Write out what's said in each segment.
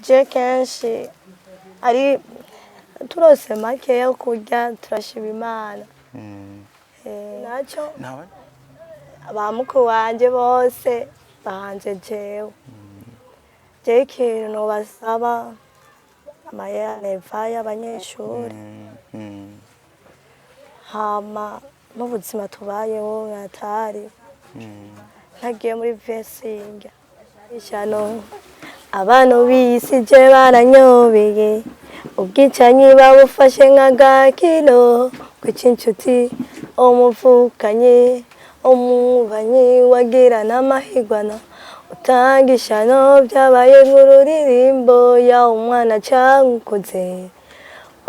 je kenshi ari turose make yo kurya turashima Imana. Naco abamuko wanje bose bahanje jewe. Je ikintu nobasaba amaya neva y'abanyeshuri. Hama n'ubuzima tubayeho atari ntagiye muri vesinga ishano abantu bisi je baranyobeye ubwicanyi babufashe nk'agakino kw'inshuti umuvukanye umubanyi wagira n'amahigwana utanga ishano byabaye nk'ururirimbo ya umwana cankuze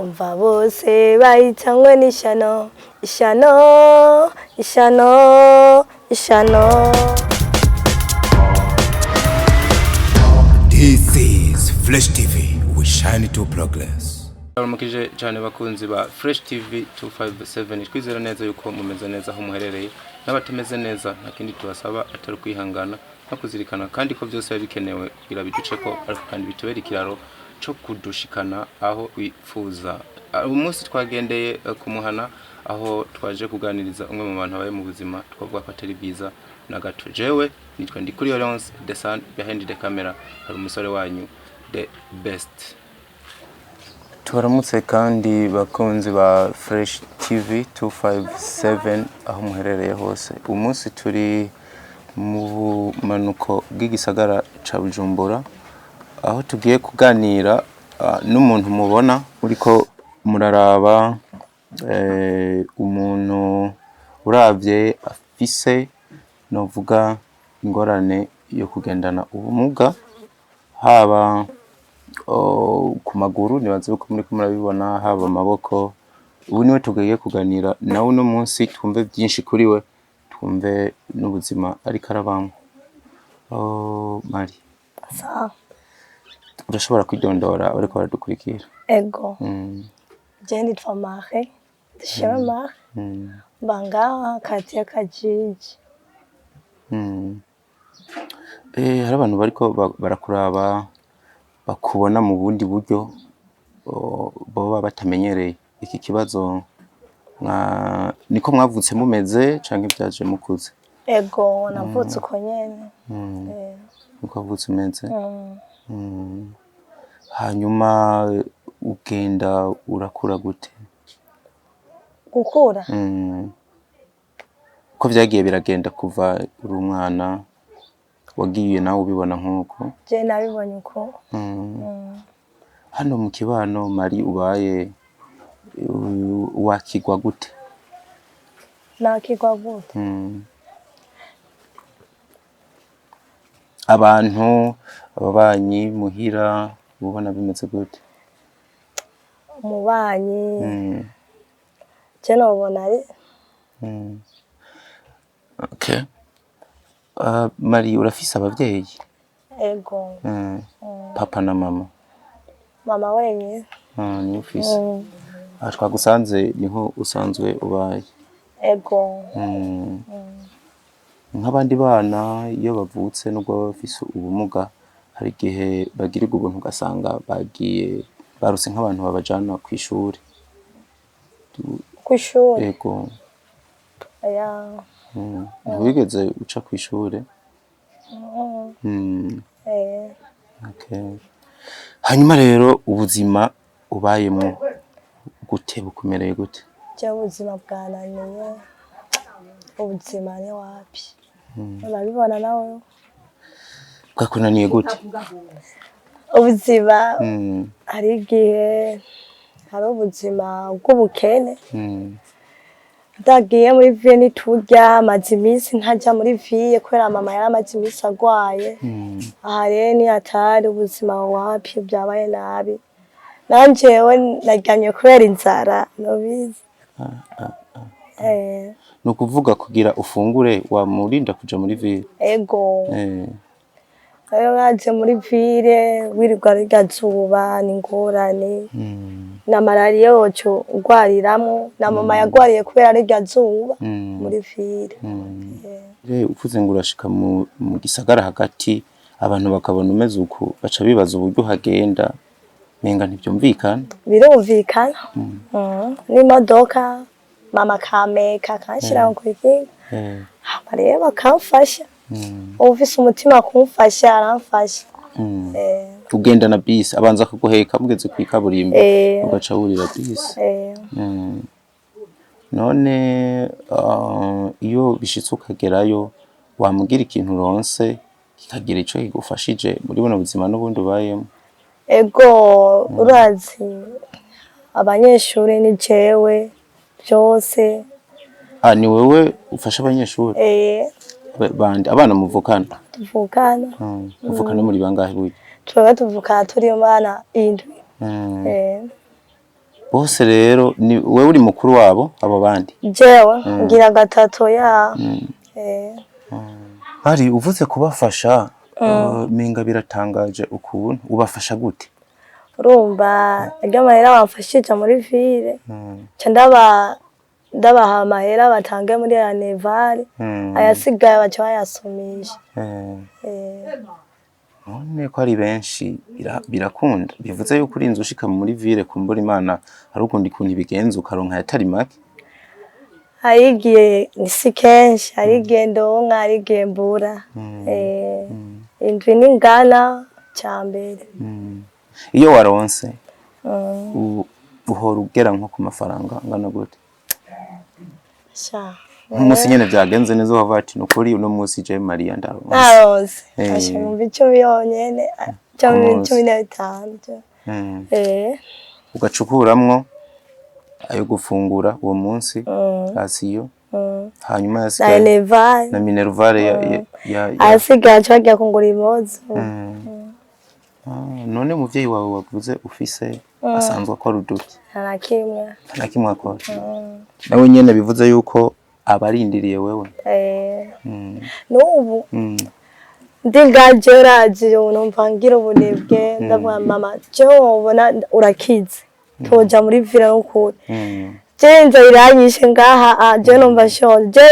umva bose bahitanywe n'ishano ishano ishano ishano. This is Fresh TV, we shine to progress. Mukije cyane bakunzi ba Fresh TV 257 twizera neza yuko mumeze neza aho muherereye n'abatemeze neza nta kindi tubasaba atari kwihangana no kuzirikana kandi ko byose bikenewe kugira biduce ko ariko kandi bitubera ikiraro cyo kudushikana aho wifuza. Umunsi twagendeye kumuhana aho twaje kuganiriza umwe mu bantu baye mu buzima twavuga ko atari biza na gato. Jewe nitwa ndi kuriyo the sun behind the camera, hari umusore wanyu the best. Tubaramutse kandi bakunzi ba Fresh TV 257 aho muherereye hose. Umunsi turi mu manuko bw'igisagara ca Bujumbura aho tugiye kuganira n'umuntu mubona uriko muraraba umuntu uravye afise novuga ingorane yo kugendana ubumuga haba ku maguru nibaze uko muri kumurabibona haba amaboko. Ubu niwe tugiye kuganira nawe no munsi twumve byinshi kuri we twumve n'ubuzima ariko arabamo. Mari urashobora kwidondora ariko baradukurikira? Ego je nditwa Mare Dishema banga kati yakajiji. Hari abantu bariko barakuraba bakubona mu bundi buryo baba batamenyereye. Iki kibazo niko mwavutse mumeze canke byaje mukuze? Ego navutse uko nyene. Niko wavutse umeze? Hanyuma ugenda urakura gute? Gukura? Ko vyagiye biragenda kuva uri umwana wagiye nawe ubibona nkuko? Je nabibonye uko. Hano mu kibano Mari ubaye wakigwa gute? Nakigwa gute? Abantu ababanyi muhira ubona bimeze gute? Umubanyi je nobona ari okay. Mari urafise abavyeyi? Ego. Papa na mama? Mama wenyine. Ni ufise? Twagusanze niho usanzwe ubaye? Ego. Nk'abandi bana iyo bavutse nubwo bafise ubumuga hari igihe bagirirwa ubuntu ugasanga bagiye baruse nk'abantu babajana ku ishuri. Ku ishuri? Ego. Aya. Wigeze uca ku ishuri? Okay. Hanyuma rero ubuzima ubayemo gute bukomereye gute? Je ubuzima bwananiye. Ubuzima ni wapi? Urabibona nawe? Bwakunaniye gute? Ubuzima hari igihe hari ubuzima bw'ubukene. Ndagiye muri vie niturya amazi iminsi ntajya muri vie kubera mama yari amazi iminsi agwaye. Aha rero ni atari ubuzima wapi byabaye nabi. Nanjewe naryamye kubera inzara nobizi. Nukuvuga kugira ufungure wamurinda kuja muri vie? Ego. Ayo ngaje muri ville wirirwa rigazuba n'ingorane. Na malaria yoco ugwariramo na mama yagwariye kubera rigazuba muri ville. Uvuze ngo urashika mu gisagara hagati abantu bakabona umeze uku baca bibaza uburyo hagenda menga ntibyumvikana birumvikana n'imodoka mama kameka kanshira ngo kwikinga hama rero bakamfasha ufise umutima kumfasha aramfasha ugenda na bisi abanza kuguheka mugeze kwikaburimbo ugaca wurira bisi none iyo bishitse ukagerayo wamugira ikintu uronse kikagira ico kigufashije muri buno buzima n'ubundi ubayemo ego urazi abanyeshuri ni jewe byose ni wewe ufasha abanyeshuri bandi abana muvukana muvukana muri bangahe buye twebwe tuvukana turi umwana indwi bose rero ni wewe uri mukuru wabo abo bandi jewe ngira gatatu ya hari uvuze kubafasha menga biratangaje ukuntu ubafasha gute urumva iryo mahera bamfashije muri ville ca ndabaha amahera batange muri ya nevare ayasigaye baca bayasumisha none ko ari benshi birakunda bivuze yuko uri inzu ushika muri ville kumbura Imana hari ukundi kuntu ibigenza ukaronka yatari make harigiye nisi kenshi harigiye ndonka harigiye mbura indwi n'ingana cambere iyo waronse uhora ugera nko ku mafaranga angana gute nk'umunsi nyene vyagenze neza wava ati nukuri uno munsi je Maria ndaronse ashimva icyo yonyene cumi na bitanu ugacukuramwo ayo gufungura uwo munsi asiyo hanyuma yasigaye na minervare asigaye cyagiye kungura impuzu none muvyeyi wawe wavuze ufise asanzwe akora uduki nta kimwe akora nawe nyene bivuze yuko abarindiriye wewe n'ubu ndingaje uraje numva ngira ubunebwe ndavuga mama cyo ubona urakize toja muri vira n'ukuri jenza iranyishe ngaha je numva shonje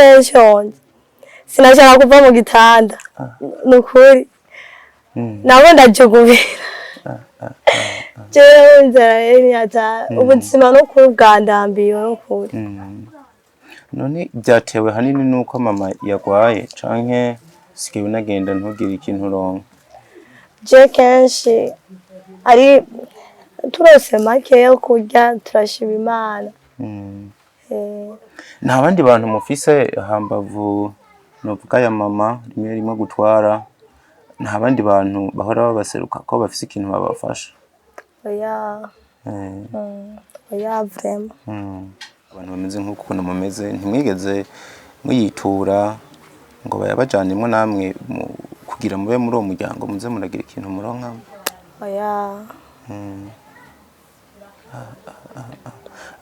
sinashaka kuva mu gitanda n'ukuri nabo ndajugubira jewe nzara ata ubuzima n'ukuri bwandambiye n'ukuri none byatewe hanini nuko mama yagwaye canke sikiwe nagenda ntugire ikintu uronka je kenshi ari turose make yo kurya turashima Imana nta bandi bantu mufise hambavu novuga ya mama rimwe gutwara nta bandi bantu bahora babaseruka ko bafise ikintu babafasha oya vraiment abantu bameze nk'ukuntu mumeze ntimwigeze muyitura ngo bayabajanimwe namwe kugira mube muri uwo muryango muze muragira ikintu muronka oya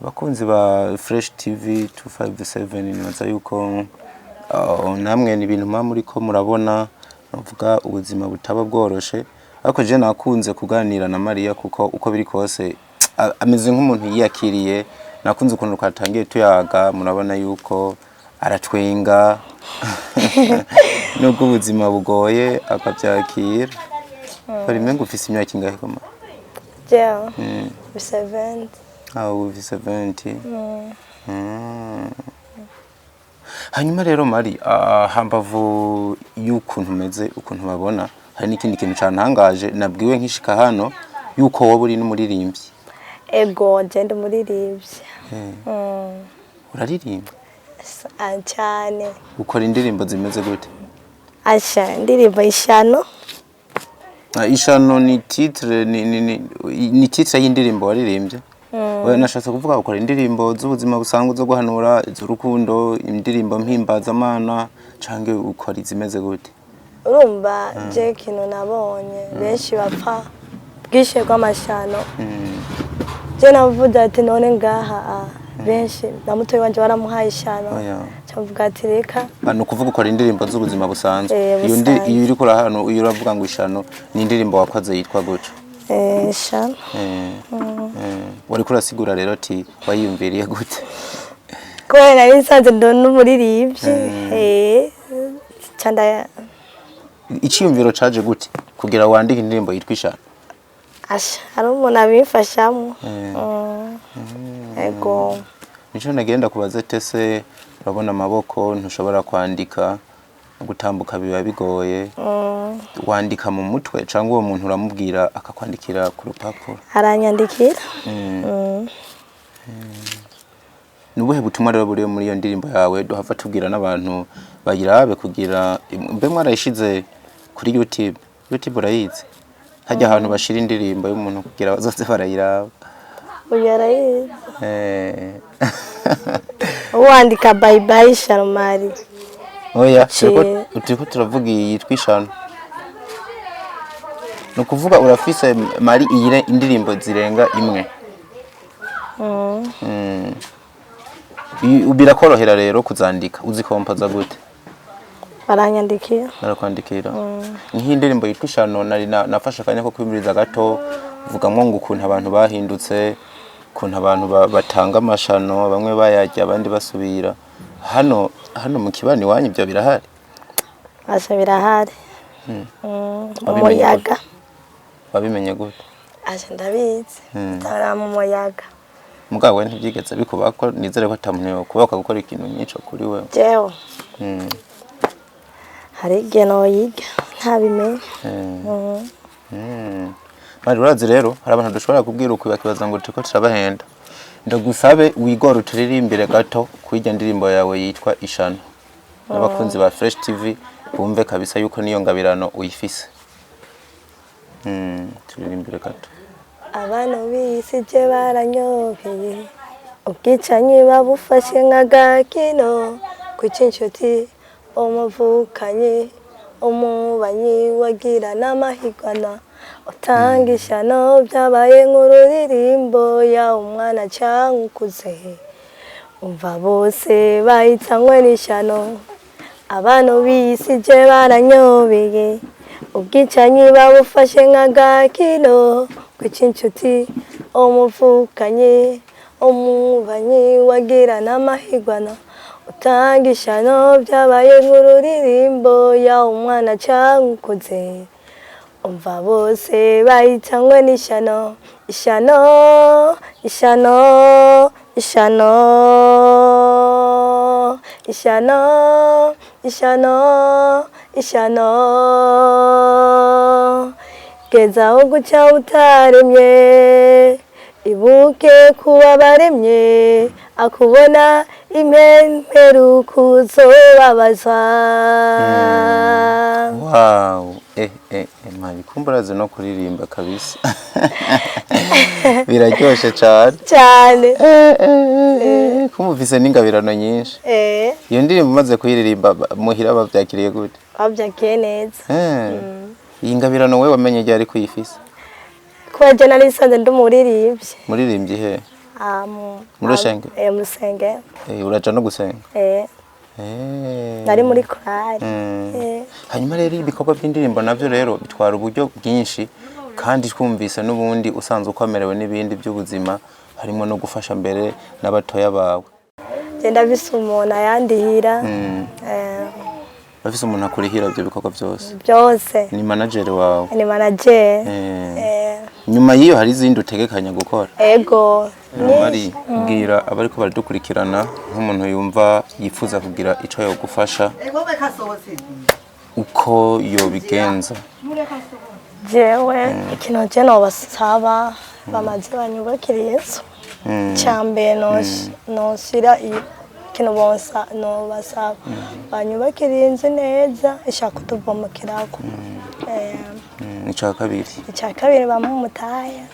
abakunzi ba Fresh TV 257 nibaza yuko namwe ni ibintu muri ko murabona navuga ubuzima butaba bworoshe ariko je nakunze kuganira na Maria kuko uko biri kose ameze nk'umuntu yiyakiriye nakunze ukuntu twatangiye tuyaga murabona yuko aratwenga nubwo ubuzima bugoye akabyakira rimwe ngufise imyaka ingahe koma jewe 70 ufise 70 hanyuma rero Mari hambavu y'ukuntu umeze ukuntu babona hari n'ikindi kintu cantangaje nabwiwe nkishika hano yuko wowe uri n'umuririmbyi ego genda umuririmbyi uraririmba cyane ukora indirimbo zimeze gute asha indirimbo ishano ni titre ni titre y'indirimbo waririmbye oya nashatse kuvuga ukora indirimbo z'ubuzima busanzwe zo guhanura z'urukundo indirimbo mpimbaza amana canke ukora izimeze gute urumva je kintu nabonye benshi bapfa bwishe kw'amashano je navuga ati none ngaha benshi namutoye wanje baramuhaye ishano cyavuga ati reka no kuvuga ukora indirimbo z'ubuzima busanzwe iyo uri kora hano iyo uravuga ngo ishano ni indirimbo wakoze yitwa gute ishano wari kurasigura rero ati wayiyumviriye gute kubera nari nsanze ndo n'umuririmbyi canda iciyumviro caje gute kugira wandike indirimbo yitwa ishano? Asha hari umuntu abimfashamo. Ego. Nico nagenda kubaza tese urabona amaboko ntushobora kwandika gutambuka biba bigoye. Wandika mu mutwe cyangwa uwo muntu uramubwira akakwandikira ku rupapuro? Aranyandikira. Nubuhe butumwa rero buri muri iyo ndirimbo yawe duhava tubwira n'abantu bayirabe kugira mbe mwarayishize kuri YouTube? YouTube urayizi? Hajya ahantu bashira indirimbo y'umuntu kugira bazoze barayiraba. Uyarayizi. Wandika bye bye Sharmari. Oya, turiko turavuga yitwa ishano. No kuvuga urafise mari iyire indirimbo zirenga imwe. Birakorohera rero kuzandika, uzikompoza gute? Baranyandikira. Barakwandikira. Nk'indirimbo yitwa ishano nari nafasha kanya ko kwimiriza gato vugamwo ngo ukuntu abantu bahindutse, ukuntu abantu batanga amashano, bamwe bayajya abandi basubira. Hano mu kibani wanyu ibyo birahari? Asha birahari. Umuyaga. Wabimenye gute? Asha ndabizi. Tara mu muyaga. Mugabo ntibyigeze bikuba ko nizere ko atamuntu kubaka gukora ikintu nyico kuri wewe. Jewe. Hari geno yiga ntabimenye. Mari urazi rero hari abantu dushobora kubwira uko bakibaza ngo tuko turabahenda. Ndagusabe wigora uturirimbire gato kwijya ndirimbo yawe yitwa ishano. N'abakunzi ba Fresh TV bumve kabisa yuko niyo ngabirano uyifise. Turirimbire gato. Abantu bisi je baranyobeye ubwicanyi babufashe nk'agakino kucinshuti umuvukanye umubanyi wagira n'amahigwana utanga ishano byabaye nk'ururirimbo ya umwana canke ukuze umva bose bahitanywe n'ishano. Abantu bisi je baranyobeye ubwicanyi babufashe nk'agakino kucinshuti umuvukanye umubanyi wagira n'amahigwana utanga ishano byabaye nk'ururirimbo ya umwana canke ukuze umva bose bahitanywe n'ishano. Ishano ishano ishano ishano ishano ishano geza uguca utaremye ibuke kuba baremye akubona impemperu kuzobabaza. Wow, mari kumburaze no kuririmba kabisa. Biraryoshe cyane. Kumuvise n'ingabirano nyinshi. Iyo ndirimbo umaze kuyiririmba muhira bavyakiriye gute? Bavyakiriye neza. Iyi ngabirano wewe wamenye ryari kuyifise? Kwa je nari sanze ndumuririmbye. Muririmbye he? Murusenge? Musenge. Uraja no gusenga? Nari muri korali. Hanyuma rero ibikorwa by'indirimbo navyo rero bitwara uburyo bwinshi kandi twumvise n'ubundi usanzwe ukomerewe n'ibindi by'ubuzima harimo no gufasha mbere n'abatoya bawe. Genda bisumona yandihira. Bafise umuntu akurihira ibyo bikorwa byose? Byose. Ni manager wawe? Ni manager. Nyuma yiyo hari izindi utegekanya gukora? Ego. Mari bwira abariko baradukurikirana nk'umuntu yumva yifuza kugira ico yo gufasha uko yo bigenza. Jewe ikintu je no basaba bamaze banyubakira Inzu. Cambe no shira kino bonsa no basaba banyubakira Inzu neza ishaka kutuvomokirako. Ica kabiri? Ica kabiri bamumutaya.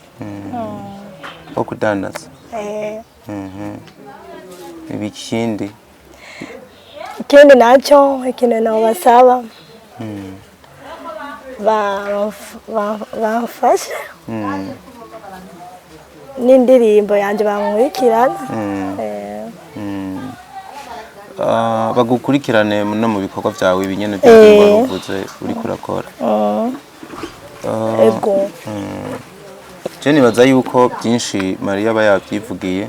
Okudandaza? Ibikindi? Ikindi naco ikintu no basaba bamfasha n'indirimbo yanje bamurikirana. Bagukurikirane no mu bikorwa byawe ibinyene byo uvuze uri kurakora. Ego. Je nibaza yuko byinshi Maria bayavyivugiye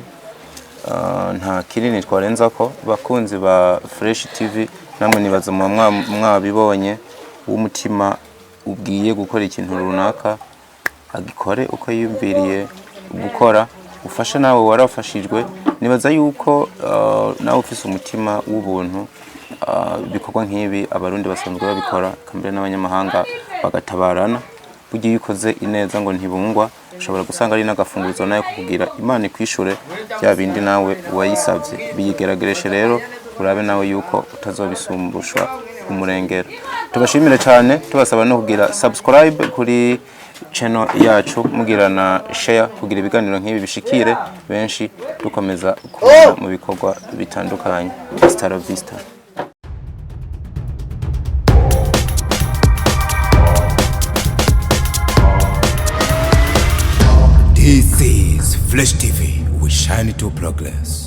nta kinini twarenza ko bakunzi ba Fresh TV namwe nibaza mwabibonye w'umutima ubwiye gukora ikintu runaka agikore uko yiyumviriye gukora, ufashe nawe warafashijwe. Nibaza yuko nawe ufise umutima w'ubuntu, bikorwa nk'ibi abarundi basanzwe babikora, kambere n'abanyamahanga bagatabarana. Bugiye yukoze ineza ngo ntibungwa, ushobora gusanga ari n'agafunguzo nayo kukugira Imana ikwishure bya bindi nawe wayisavye. Biyigeragereshe rero urabe nawe yuko utazobisumbusha umurengero. Tubashimire cyane, tubasaba no kugira subscribe kuri channel yacu, mugira na share kugira ibiganiro nk'ibi bishikire benshi, dukomeza kuba mu bikorwa bitandukanye. Hasta la vista. This is Flash TV. We shine to progress.